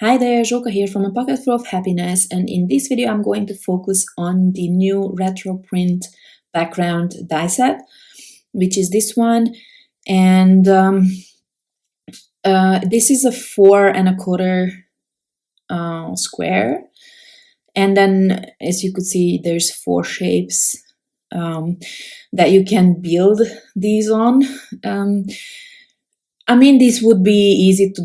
Hi there, Joka here from A Pocket Full of Happiness, and in this video I'm going to focus on the new retro print background die set, which is this one, and this is a 4¼ square, and then as you could see there's 4 shapes that you can build these on. I mean, this would be easy to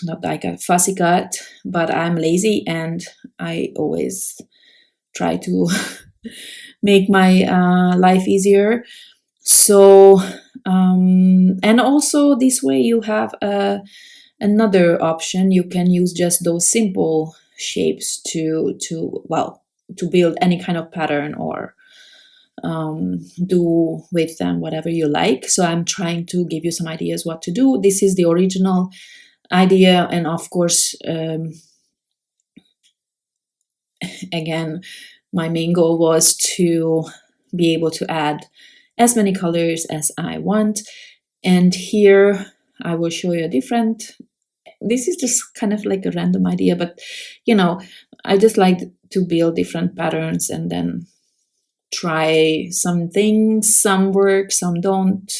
not die cut, fussy cut, but I'm lazy and I always try to make my life easier. So, and also this way you have another option. You can use just those simple shapes to build any kind of pattern or do with them whatever you like. So I'm trying to give you some ideas what to do. This is the original idea, and of course again my main goal was to be able to add as many colors as I want, and here I will show you a different. This is just kind of like a random idea, but you know, I just like to build different patterns and then try some things. Some work, some don't,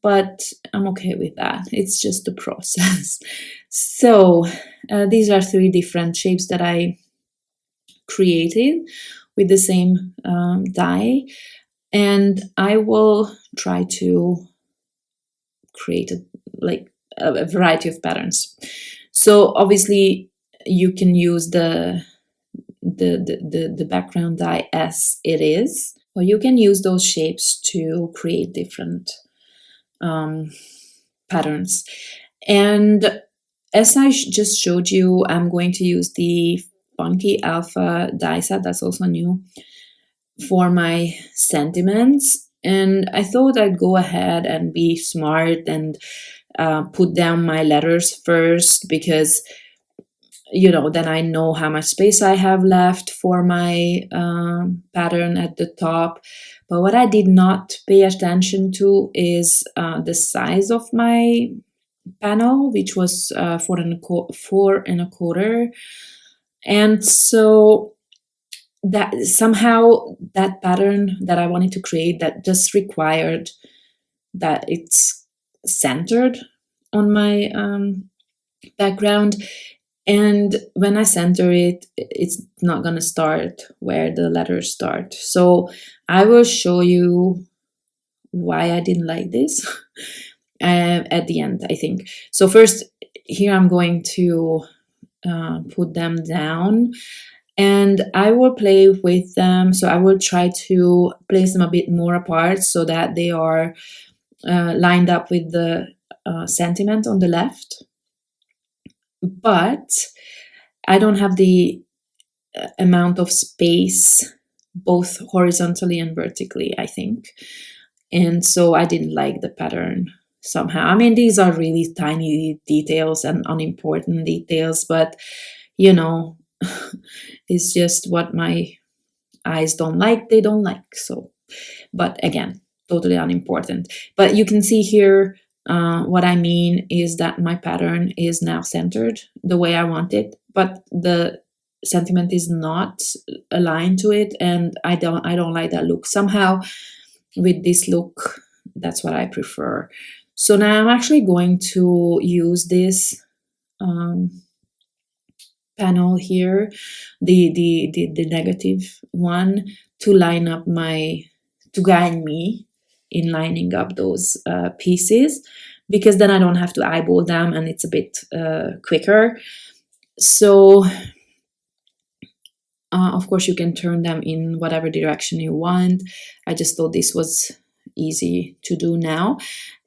but I'm okay with that. It's just the process. So these are 3 different shapes that I created with the same die, and I will try to create a variety of patterns. So obviously you can use the background die as it is, or you can use those shapes to create different patterns. And as I just showed you, I'm going to use the Funky Alpha die set, that's also new, for my sentiments. And I thought I'd go ahead and be smart and put down my letters first, because you know, then I know how much space I have left for my pattern at the top. But what I did not pay attention to is the size of my panel, which was 4¼ and so that somehow that pattern that I wanted to create, that just required that it's centered on my background. And when I center it, it's not going to start where the letters start. So I will show you why I didn't like this at the end, I think. So first, here I'm going to put them down, and I will play with them. So I will try to place them a bit more apart so that they are lined up with the sentiment on the left. But I don't have the amount of space both horizontally and vertically, I think. And so I didn't like the pattern somehow. I mean, these are really tiny details and unimportant details, but you know, it's just what my eyes don't like, they don't like. So, but again, totally unimportant. But you can see here, what I mean is that my pattern is now centered the way I want it, but the sentiment is not aligned to it, and I don't like that look. Somehow with this look, that's what I prefer. So now I'm actually going to use this panel here, the negative one, to line up to guide me in lining up those pieces, because then I don't have to eyeball them and it's a bit quicker. So of course you can turn them in whatever direction you want. I just thought this was easy to do now.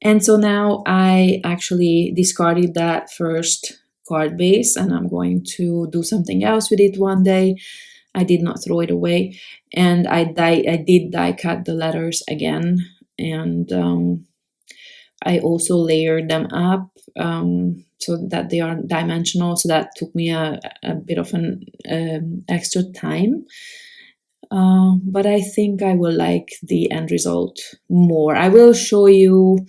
And so now I actually discarded that first card base, and I'm going to do something else with it one day. I did not throw it away, and I did die cut the letters again, and I also layered them up so that they are dimensional. So that took me a bit of an extra time. But I think I will like the end result more. I will show you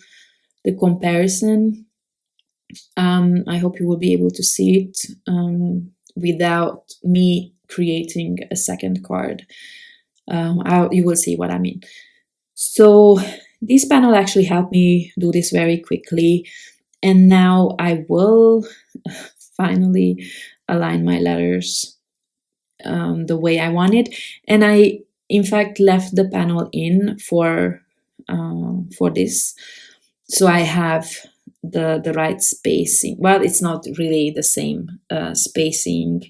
the comparison I hope you will be able to see it without me creating a second card. You will see what I mean. So this panel actually helped me do this very quickly, and now I will finally align my letters the way I wanted. And I, in fact, left the panel in for this, so I have the right spacing. Well, it's not really the same spacing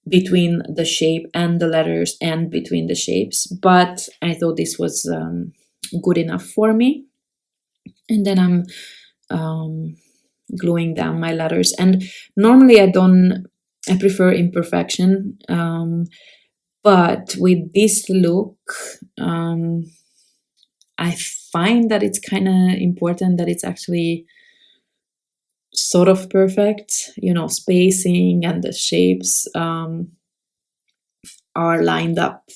between the shape and the letters and between the shapes, but I thought this was good enough for me. And then I'm gluing down my letters, and normally I prefer imperfection, but with this look I find that it's kind of important that it's actually sort of perfect, spacing and the shapes are lined up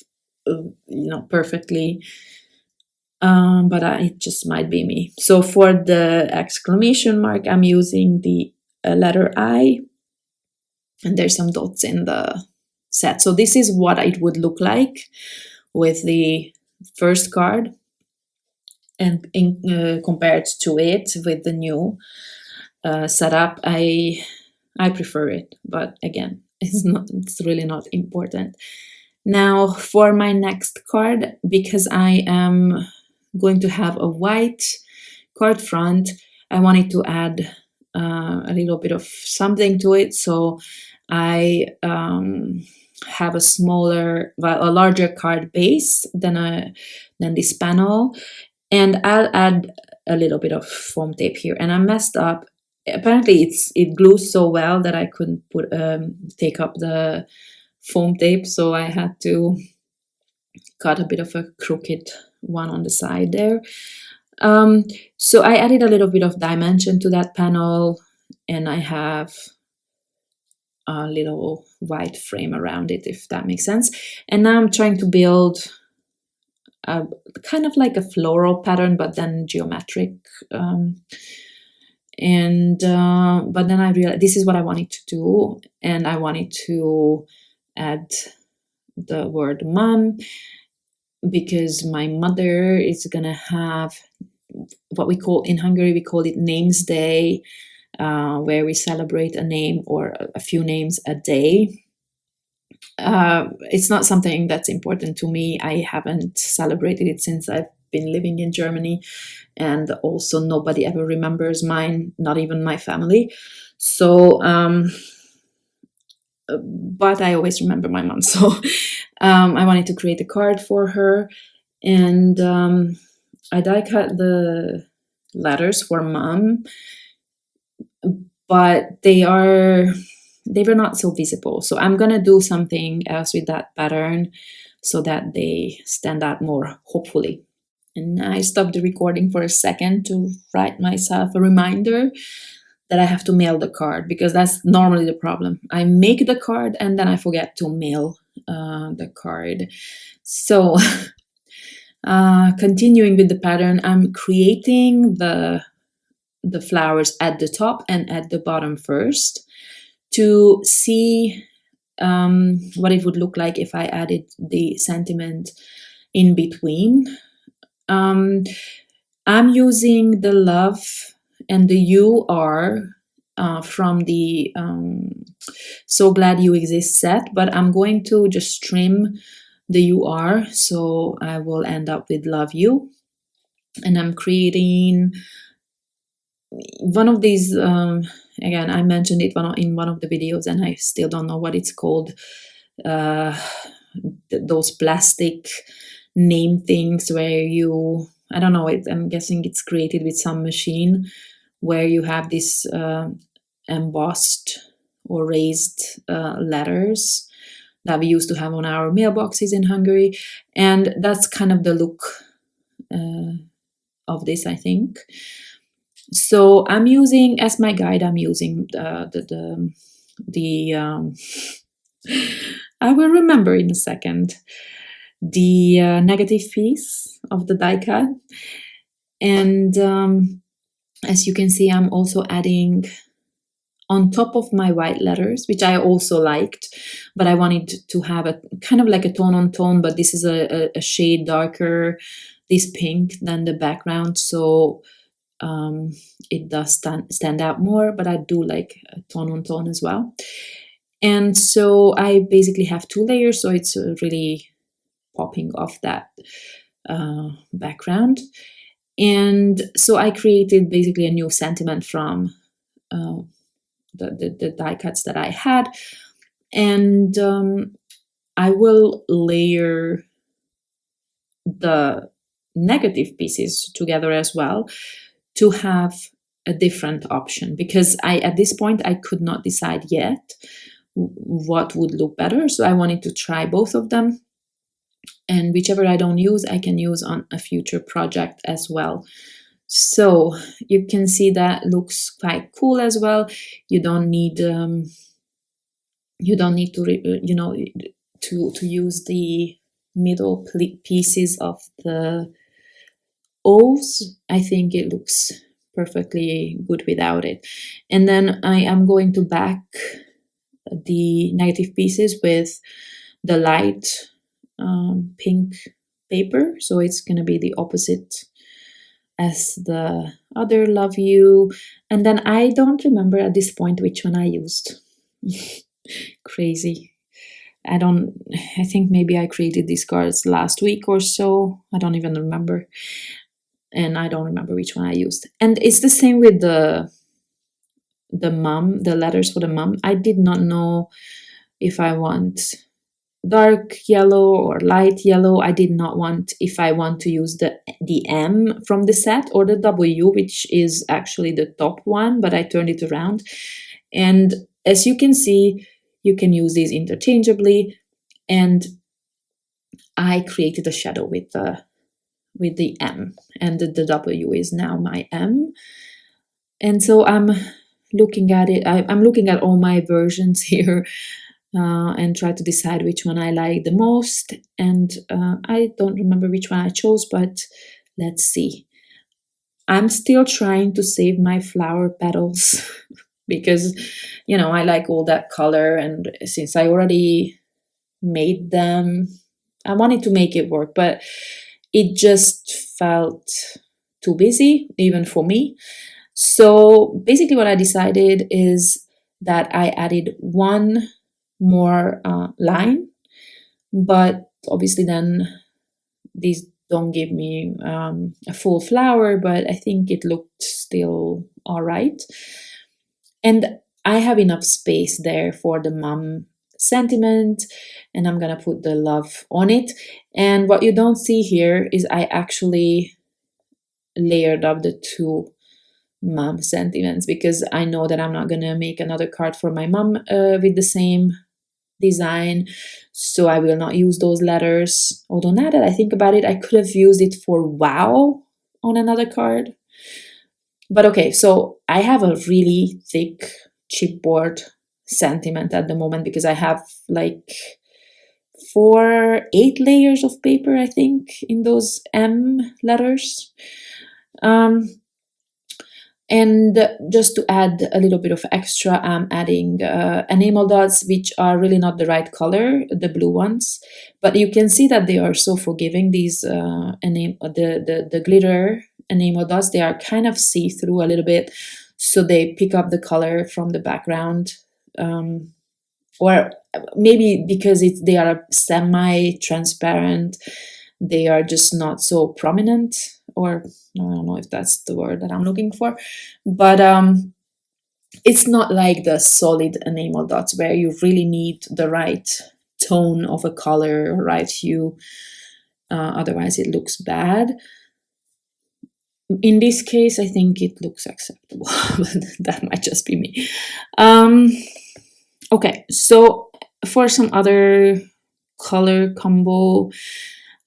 perfectly. But it just might be me. So for the exclamation mark, I'm using the letter I, and there's some dots in the set. So this is what it would look like with the first card, and compared to it with the new setup, I prefer it. But again, it's really not important. Now for my next card, because I am going to have a white card front, I wanted to add a little bit of something to it, so I have a larger card base than this panel, and I'll add a little bit of foam tape here. And I messed up. Apparently it glues so well that I couldn't take up the foam tape, so I had to cut a bit of a crooked one on the side there. So I added a little bit of dimension to that panel, and I have a little white frame around it, if that makes sense. And now I'm trying to build kind of like a floral pattern, but then geometric. But then I realized this is what I wanted to do, and I wanted to add the word mom, because my mother is gonna have what we call in Hungary, we call it Names Day, where we celebrate a name or a few names a day. It's not something that's important to me. I haven't celebrated it since I've been living in Germany, and also nobody ever remembers mine, not even my family. So, but I always remember my mom. So I wanted to create a card for her, and I die cut the letters for mom, but they were not so visible. So I'm gonna do something else with that pattern so that they stand out more, hopefully. And I stopped the recording for a second to write myself a reminder that I have to mail the card, because that's normally the problem. I make the card and then I forget to mail the card. So continuing with the pattern, I'm creating the flowers at the top and at the bottom first to see what it would look like if I added the sentiment in between. I'm using the love and the you are from the So Glad You Exist set, but I'm going to just trim the you are, so I will end up with love you. And I'm creating one of these, again, I mentioned it in one of the videos, and I still don't know what it's called, those plastic name things where I don't know, I'm guessing it's created with some machine, where you have this embossed or raised letters that we used to have on our mailboxes in Hungary. And that's kind of the look of this, I think. So I'm using, as my guide, I'm using the I will remember in a second, the negative piece of the die cut. And as you can see, I'm also adding on top of my white letters, which I also liked, but I wanted to have a kind of like a tone on tone, but this is a shade darker, this pink than the background, so it does stand out more, but I do like a tone on tone as well. And so I basically have 2 layers, so it's really popping off that background. And so I created basically a new sentiment from the die cuts that I had, and I will layer the negative pieces together as well to have a different option, because at this point I could not decide yet what would look better, so I wanted to try both of them, and whichever I don't use, I can use on a future project as well. So you can see that looks quite cool as well. You don't need to to use the middle pieces of the O's. I think it looks perfectly good without it. And then I am going to back the negative pieces with the light pink paper, so it's going to be the opposite as the other Love You. And then I don't remember at this point which one I used. Crazy. I think maybe I created these cards last week or so. I don't even remember. And I don't remember which one I used. And it's the same with the mom, the letters for the mom. I did not know if I want dark yellow or light yellow. I did not want if I want to use the M from the set or the W, which is actually the top one, but I turned it around. And as you can see, you can use these interchangeably. And I created a shadow with the M, and the W is now my M. And so I'm looking at it. I'm looking at all my versions here and try to decide which one I like the most. And I don't remember which one I chose, but let's see. I'm still trying to save my flower petals because, I like all that color. And since I already made them, I wanted to make it work, but it just felt too busy, even for me. So basically what I decided is that I added one more line, but obviously then these don't give me a full flower, but I think it looked still all right. And I have enough space there for the mom sentiment, and I'm gonna put the love on it. And what you don't see here is I actually layered up the 2 mom sentiments, because I know that I'm not gonna make another card for my mom with the same design, so I will not use those letters. Although now that I think about it, I could have used it for wow on another card. But okay, so I have a really thick chipboard sentiment at the moment, because I have like 8 layers of paper, I think, in those M letters. And just to add a little bit of extra, I'm adding enamel dots, which are really not the right color, the blue ones. But you can see that they are so forgiving. These the glitter enamel dots, they are kind of see-through a little bit, so they pick up the color from the background. Or maybe because they are semi-transparent, they are just not so prominent, or I don't know if that's the word that I'm looking for, but it's not like the solid enamel dots where you really need the right tone of a color, right hue, otherwise it looks bad. In this case, I think it looks acceptable, but that might just be me. Okay, so for some other color combo,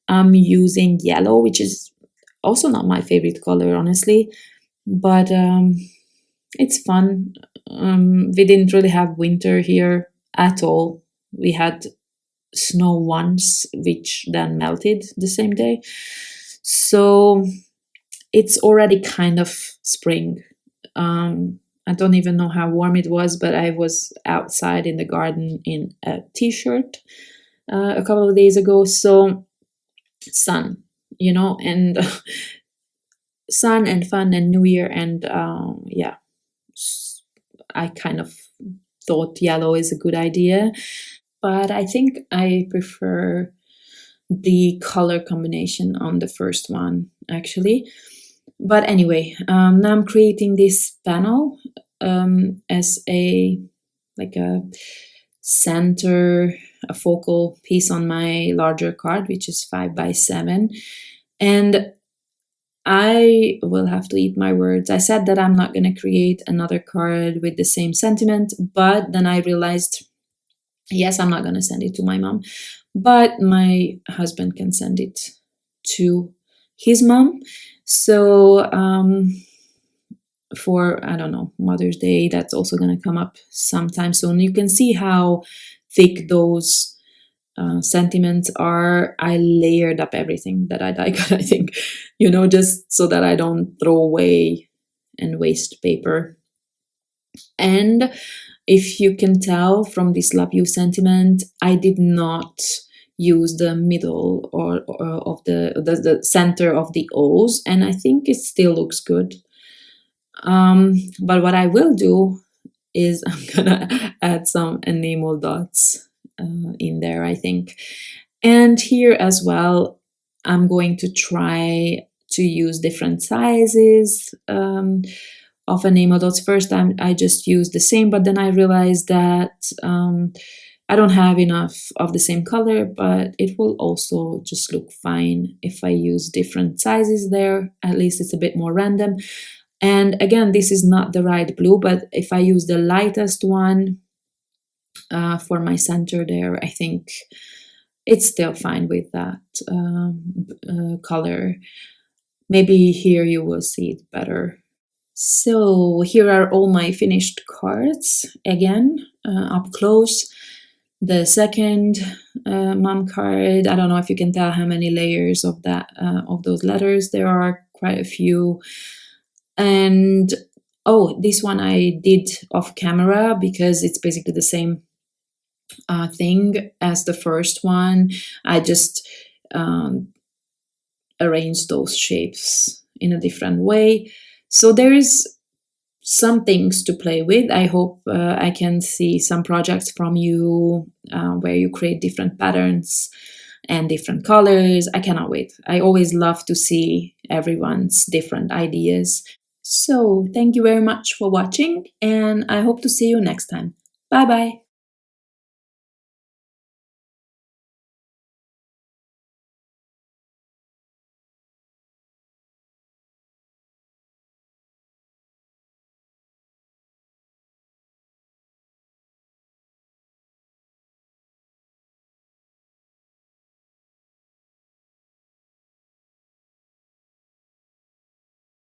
I'm using yellow, which is also not my favorite color, honestly, but it's fun. We didn't really have winter here at all. We had snow once, which then melted the same day. So it's already kind of spring. I don't even know how warm it was, but I was outside in the garden in a t-shirt a couple of days ago. So sun, and sun and fun and New Year, and yeah, I kind of thought yellow is a good idea, but I think I prefer the color combination on the first one actually. But anyway, now I'm creating this panel as a center, a focal piece on my larger card, which is 5x7. And I will have to eat my words. I said that I'm not going to create another card with the same sentiment, but then I realized, yes, I'm not going to send it to my mom, but my husband can send it to his mom. So for, I don't know, Mother's Day, that's also going to come up sometime soon. You can see how thick those sentiments are. I layered up everything that I got, I think, just so that I don't throw away and waste paper. And if you can tell from this love you sentiment, I did not use the middle or of the center of the O's, and I think it still looks good. But what I will do is I'm gonna add some enamel dots in there, I think. And here as well, I'm going to try to use different sizes of enamel dots. First time I just used the same, but then I realized that I don't have enough of the same color, but it will also just look fine if I use different sizes there. At least it's a bit more random. And again, this is not the right blue, but if I use the lightest one for my center there, I think it's still fine with that color. Maybe here you will see it better. So here are all my finished cards, again, up close. The second mom card, I don't know if you can tell how many layers of those letters there are, quite a few. And this one I did off camera because it's basically the same thing as the first one. I just arranged those shapes in a different way. So there is some things to play with. I hope I can see some projects from you where you create different patterns and different colors. I cannot wait. I always love to see everyone's different ideas. So thank you very much for watching, and I hope to see you next time. Bye bye.